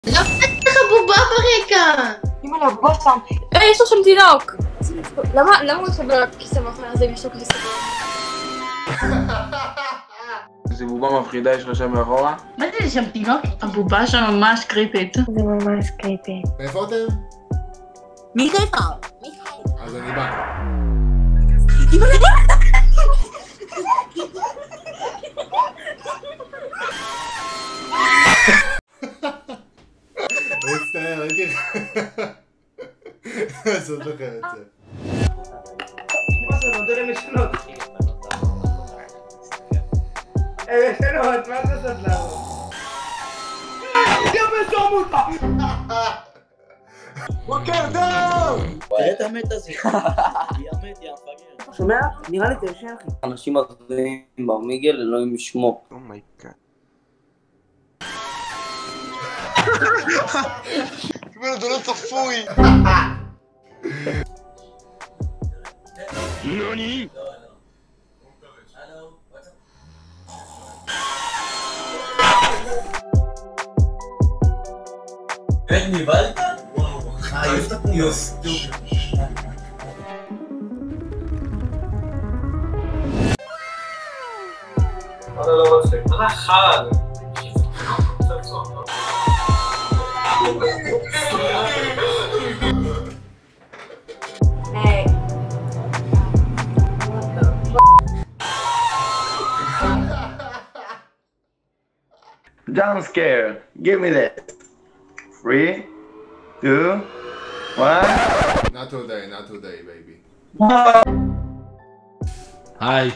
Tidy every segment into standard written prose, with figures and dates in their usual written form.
למה אין לך בובה ברקע? אמא לה, בוא שם. יש לו שם תינוק! למה הוא יושב על הכיסא מאחורי הזה אם יש לו כיסא? איזה בובה מפחידה יש לך שם מאחורה? מה זה שם תינוק? הבובה שם ממש קריפית. זה ממש קריפי. מאיפה אתם? מחיפה. אז אני בא. מצטער, הייתי לעשות לכם את זה. מה זה נותן להם לשנות? לשנות, מה זה עושות לנו? גם בזום אותה! בוקר טוב! תראה את המת הזה. היא המת, היא המפגר. שומע? נראה לי תשע אחי. אנשים אחרים במיגל, אלוהים ישמור. אומייגאד. קיבל אותו לא צפוי! נוני? באמת ניבלת? יוס. מה זה לא מצחיק? מה זה החרא הזה? Jump scare. Give me that. 3, 2, 1. Not today, not today, baby. היי.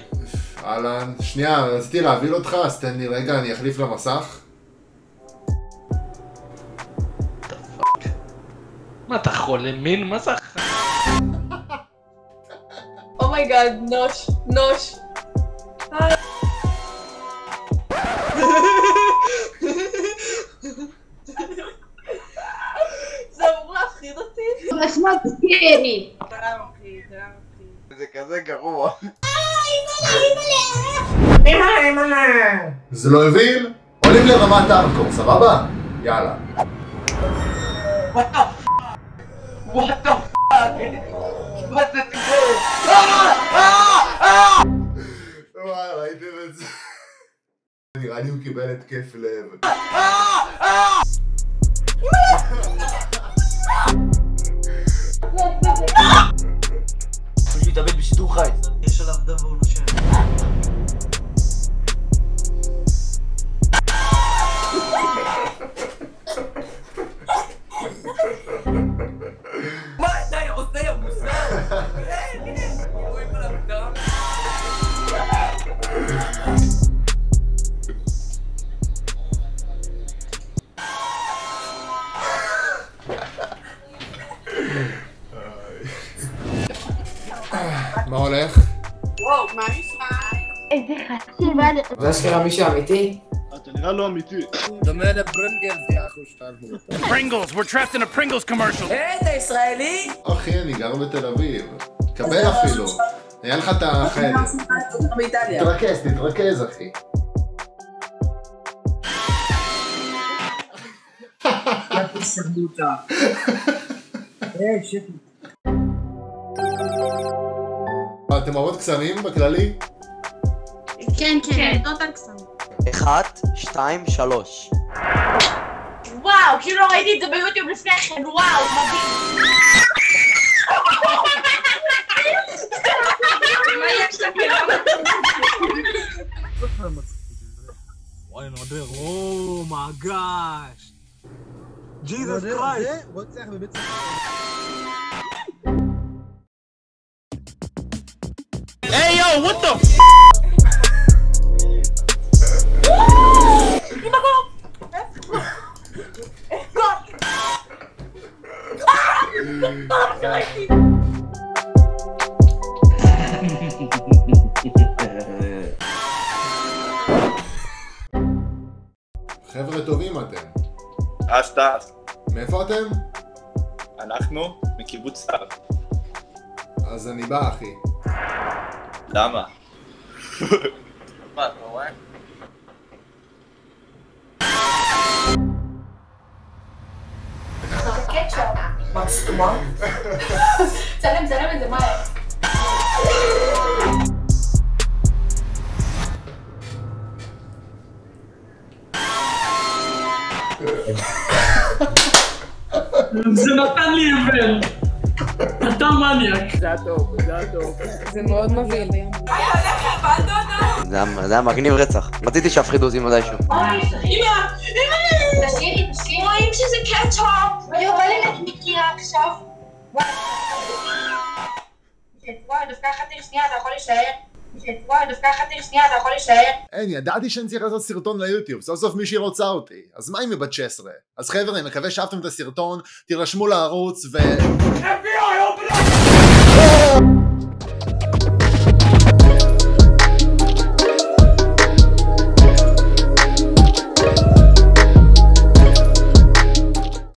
אהלן, שנייה, רציתי להביא אותך, אז תן לי רגע, אני אחליף למסך. מה אתה חולה מין? מה זה אחר? אומייגאד, נוש, נוש. זה אמור להפחיד אותי? נחמד סקרי. זה כזה גרוע. זה לא הבין? עולים לרמת הארדקור, סבבה? יאללה. What the fuck? מה זה כזה? וואי, ראיתם את זה? נראה לי הוא קיבל התקף לב. הוא מתאבד בשידור חי. יש עליו דם והוא נושם. מה אתה עושה יא מוזר? רואים עליו דם? מה הולך? וואו, מה נשמע? איזה חשיבה. זה אשכרה מישהו אמיתי? אתה נראה לא אמיתי. דומה לפרינגלס, יא אחו. Pringles, we're trapped in a Pringles commercial. היי, אתה ישראלי? אחי, אני גר בתל אביב. קבל אפילו. היה לך את החדר. באיטליה. תתרכז, אחי. אתם אוהבות קסמים בכללי? כן, כן. טוטל קסם. 1, 2, 3. וואו, כאילו לא ראיתי את זה ביוטיוב לפני כן, וואו, מדהים. מה יש לכם? וואי נודר, או מגש. ג'יזוס קרייסט. Hey yo, what the חבר'ה טובים אתם. אסטס. מאיפה אתם? אנחנו מקיבוץ סתיו. אז אני בא, אחי. למה? מה, אתה רואה? קטשופ. מה? צלם את זה מהר. זה נתן לי אבל. אתה מניאק. זה הטוב. זה מאוד מבהיל. זה היה מגניב רצח. רציתי שיפחידו אותי מתישהו. אמא! תשאירי. רואים שזה קטשופ. יו, בא לי נקניקייה עכשיו. וואי, דווקא חתיך שנייה, אתה יכול להישאר. אין, ידעתי שאני צריך לעשות סרטון ליוטיוב, סוף סוף מישהי רוצה אותי. אז מה אם היא בת 16? אז חבר'ה, אני מקווה שאהבתם את הסרטון, תירשמו לערוץ ו... FBI, open up!